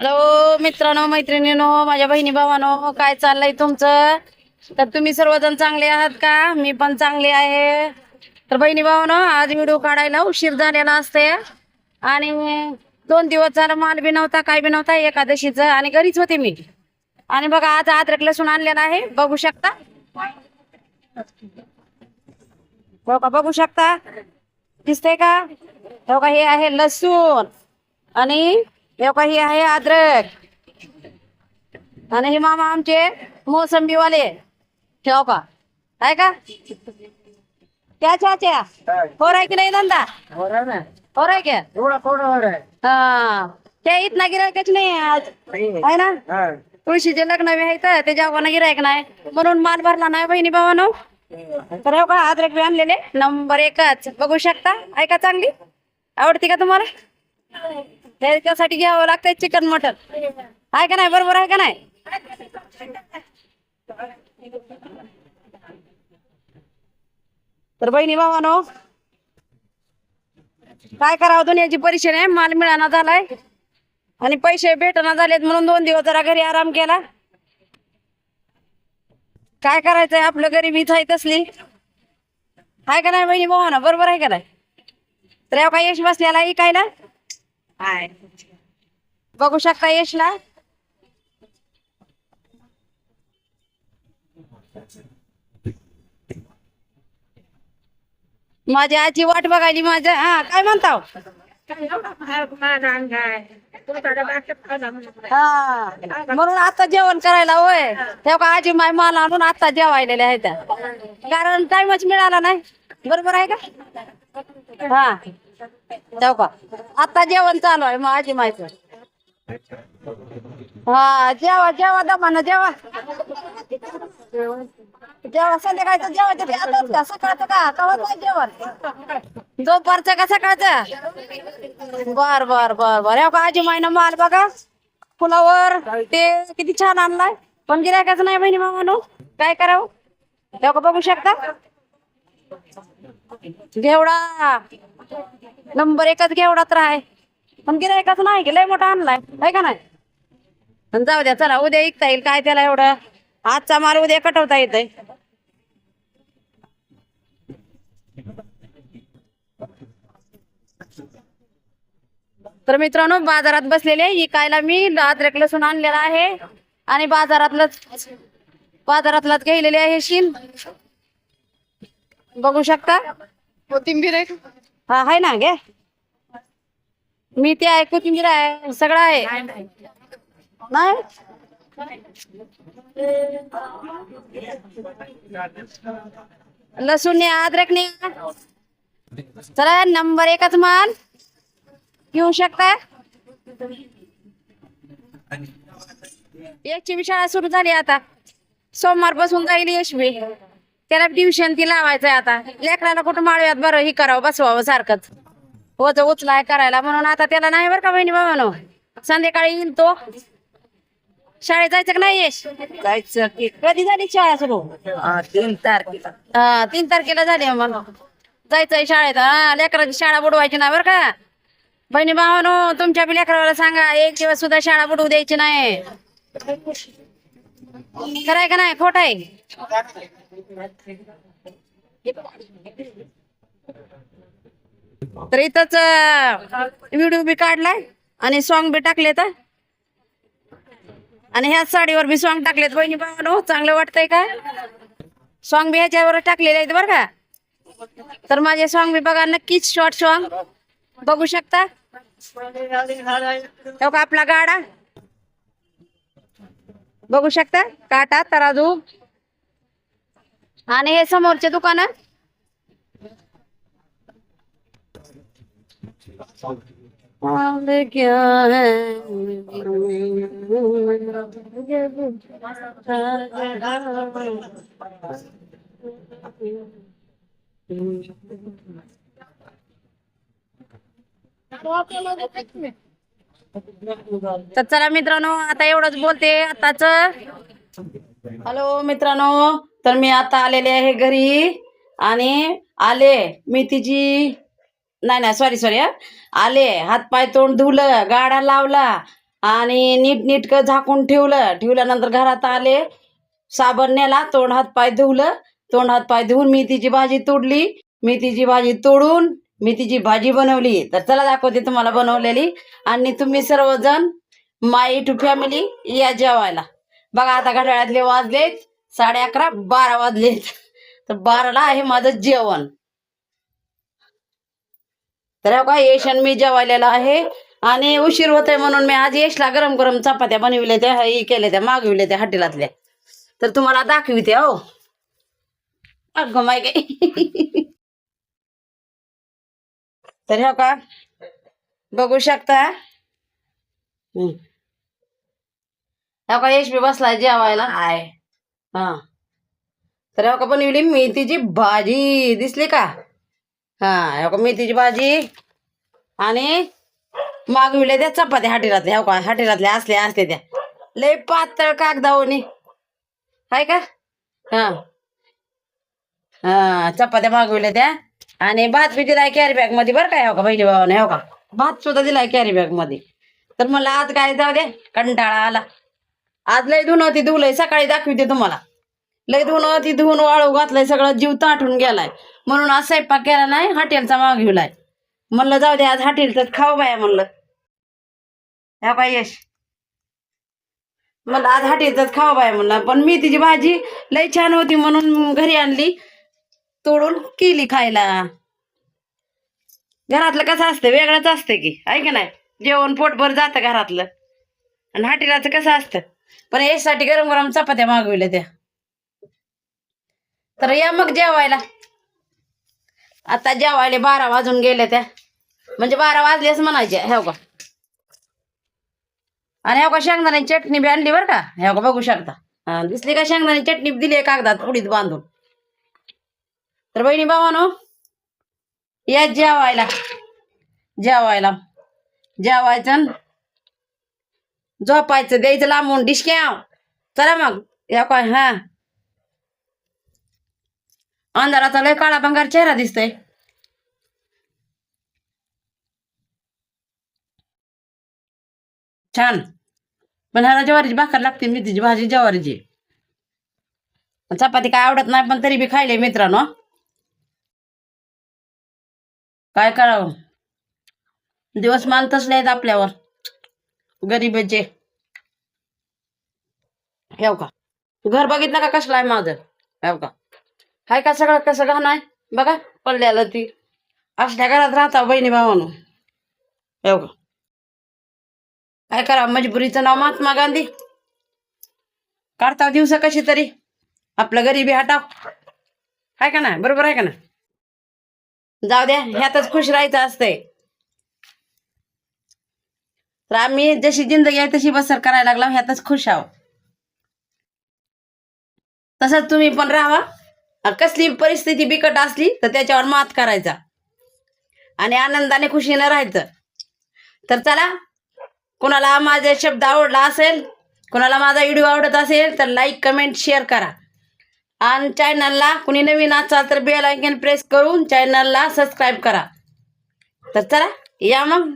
Hello मित्रांनो मैत्रिणींनो माझ्या बहिणी भावांनो काय चाललंय तुमचं? तर तुम्ही सर्वजण चांगले आहात का? मी पण चांगले आहे. तर बहिणी भावांनो आज व्हिडिओ काढायला उशीर झालेला असते आणि 2 दिवस झाला माल बी नव्हता काय बी नव्हता एकादशीच आणि घरीच होते मी. आणि बघा आज अद्रक लसूण आणलेला आहे बघू शकता. बघू शकता दिसतंय का? बघा हे आहे लसूण आणि हे बघा हे आहे अद्रक आणि हे मामा आमचे मोसंबीवाले ठेव का आहे का क्या चाच्या हो आहे की नाही धंदा हो रहा क्या हा ते इतना गिरायकच नाही आज आहे ना तुळशीचे लग्न बी आहेत त्याच्या गिरायक नाही म्हणून माल भरला नाही बहिणी भावानो. तर हो का अद्रक बी आणलेले नंबर एकच बघू शकता. ऐका चांगली आवडती का तुम्हाला? त्याच्यासाठी घ्यावं लागतंय चिकन मटन आहे का नाही बरोबर आहे का नाही? तर बहिणी भावानो काय करावं दुनियाची परीक्षा आहे माल मिळाना झालाय आणि पैसे भेटना झालेत म्हणून 2 दिवस जरा घरी आराम केला. काय करायचंय आपलं गरिबीच आहे तसली आहे का नाही बहिणी भावानो बरोबर आहे का नाही? तर काय यश बसलेला ऐकायला बघू शकता यशला. माझ्या आजी वाट बघायली माझ्या हा काय म्हणता हा म्हणून आता जेवण करायला होय तेव्हा का आजी माय माल आणून आता जेवायलेल्या आहेत कारण टाइमच मिळाला नाही बरोबर आहे का? हा तेव्हा का आता जेवण चालू आहे मग आजी मायचं हा जेवा जेवा दमानं जेवा जेव्हा संध्याकाळचं जेवायचं ते आताच का सकाळचं का कवाचं जेवण दुपारचं का सकाळचं बर बर बर बर हो का आजी मायनं माल बघा फुलावर ते किती छान आणलाय पण गिरायकाच नाही बहिणी मामानो काय करावं तेव्हा का बघू शकता. घेवडा नंबर एकच घेवडा तर आहे पण गिरायकाच नाही की लय मोठा आणलाय आहे का नाही? पण जाऊ द्या चला उद्या ऐकता येईल काय त्याला एवढं आजचा माल उद्या कटवता येतय. तर मित्रांनो बाजारात बसलेले इकायला मी अद्रक लसूण आणलेला आहे आणि बाजारातलाच घेतलेले आहे शीन बघू शकता. कोथिंबीर आहे हा आहे ना घे मी ते आहे कोथिंबीर आहे सगळं आहे नाही लसूण ने अद्रक ने चला नंबर एकच माल घेऊ शकता. एकची बी शाळा सुरू झाली आता सोमवार पासून जाईल यशवी त्याला ट्युशन ती लावायचंय आता लेकराला कुठं माळव्यात बरं ही करावं बसवावं सारखंच होत उचलाय करायला म्हणून आता त्याला नाही बरं का बहिणी बाबांनो संध्याकाळी येईल तो. शाळेत जायचं का नाही यश? जायचं की कधी झाली शाळा सुरू? 3 तारखेला 3 तारखेला झाली मग जायचंय शाळेत हा लेकराची शाळा बुडवायची नाही बरं का बहिणी भावानो. तुमच्या बी लेकराला सांगा एक दिवस सुद्धा शाळा बुडवू द्यायची नाही खरंय का नाही खोट आहे? तर इथंच व्हिडिओ बी काढलाय आणि सॉन्ग बी टाकले तर आणि ह्या साडीवर बी सॉन्ग टाकलेत बहिणी भावानो चांगलं वाटतंय का? सॉन्ग बी ह्याच्यावर टाकलेले आहेत बरं का. तर माझे सॉन्ग बी बघा नक्कीच शॉर्ट सॉन्ग बघू शकता. का आपला गाडा बघू शकता काटा तराजू आणि हे समोरचे दुकान क्या है तर चला मित्रांनो आता एवढंच बोलते आताच. हॅलो मित्रांनो तर मी आता आलेले आहे घरी आणि आले मेथीची नाही नाही सॉरी आले हातपाय तोंड धुलं गाडा लावला आणि नीटनीटकं झाकून ठेवल्यानंतर घरात आले, साबण नेला, तोंड हात पाय धुवलं, तोंड हात पाय धुवून मेथीची भाजी तोडली, मेथीची भाजी तोडून मेथीची भाजी बनवली. तर चला दाखवते तुम्हाला बनवलेली. आणि तुम्ही सर्वजण माय टू फॅमिली या जेवायला. बघा आता घड्याळातले वाजलेत 11:30, 12 वाजलेत. तर 12ला आहे माझं जेवण. तर का यशन मी जेवायलेला आहे. आणि उशीर होतोय म्हणून मी आज यशला गरम गरम चपात्या बनविल्या त्या, हे केल्या त्या, मागविल्या त्या हॉटेलातल्या. तर तुम्हाला दाखविते. हो अगं माय काय. तर हो का बघू शकता. हो का यश बी बसलाय जेवायला. आहे हा. तर हो का बनवली मेथीची भाजी, दिसली का. हा हो का मेथीची भाजी. आणि मागविल्या त्या चपात्या हॉटेलातल्या. हो का हॉटेलातल्या असल्या त्या लय पातळ कागदावणी हाय का. हा हा चपात्या मागविल्या त्या. आणि भात बी दिलाय कॅरी बॅग मध्ये बरं काय. हो का बहिणी भावाने. हो का भात सुद्धा दिलाय कॅरी बॅग मध्ये. तर मला आज काय जाऊ दे, कंटाळा आला. आज लय धुणं ती धुवलंय, सकाळी दाखवते तुम्हाला. लय धुणं ती धुवून वाळू घातलंय, सगळं जीव ताटून गेलाय. म्हणून आज स्वयंपाक केला नाही, हॉटेलचा मागविलाय. म्हणलं जाऊ दे आज हॉटेलच खाऊ बाया म्हणलं. ह्या काय यश म्हणलं आज हॉटेलच खाऊ बाया म्हणलं. पण मी तिची भाजी लय छान होती म्हणून घरी आणली, तोडून केली खायला. घरातलं कसं असतं वेगळंच असतं की, आहे की नाही. जेवण पोटभर जातं घरातलं. आणि हॉटेलाचं कसं असतं. पण यासाठी गरम गरम चपात्या मागविल्या त्या. तर या मग जेवायला. आता जेवायला 12 वाजून गेले त्या, म्हणजे 12 वाजलेच म्हणायचे. हो का. आणि हो का शेंगदाण्याची चटणी बी आणली बरं का. हो का बघू शकता. हा दिसली का शेंगदाण्याची चटणी दिली कागदात पुडीत बांधून. तर बहिणी भावानो या जेवायला. जेवायला जेवायचं, झोपायचं, द्यायचं लांबून डिशक्या. चला मग या काय. हा अंधाराचा लय काळा भंगार चेहरा दिसतोय. छान. पण ह्याला ज्वारीची भाकर लागते, मेथीची भाजी ज्वारीची. चपाती काय आवडत नाही, पण तरी बी खायले मित्रांनो. काय करावं, दिवस मान तसले आहेत आपल्यावर गरीबाचे. हो का घर बघितलं का कसलं आहे माझं. हो का हाय का सगळं कसं घाण आहे बघा. पडल्याला ती असल्या घरात राहता बहिणी भावानो. हो का काय करा, मजबुरीचं नाव महात्मा गांधी. काढता दिवस कशी तरी आपलं गरिबी हटाव. आहे का ना, बरोबर आहे का ना. जाऊ द्या ह्यातच खुश राहायचं असतंय. तर आम्ही जशी जिंदगी आहे तशी बसर करायला लागला, ह्यातच खुश आहो. तसंच तुम्ही पण राहा. कसली परिस्थिती बिकट असली तर त्याच्यावर मात करायचा आणि आनंदाने खुशीनं राहायचं. तर चला, कोणाला माझे शब्द आवडला असेल, कोणाला माझा व्हिडिओ आवडत असेल तर लाईक कमेंट शेअर करा. आणि चॅनलला कुणी नवीन असाल तर बेल आयकॉन प्रेस करून चॅनलला सबस्क्राईब करा. तर चला या मग.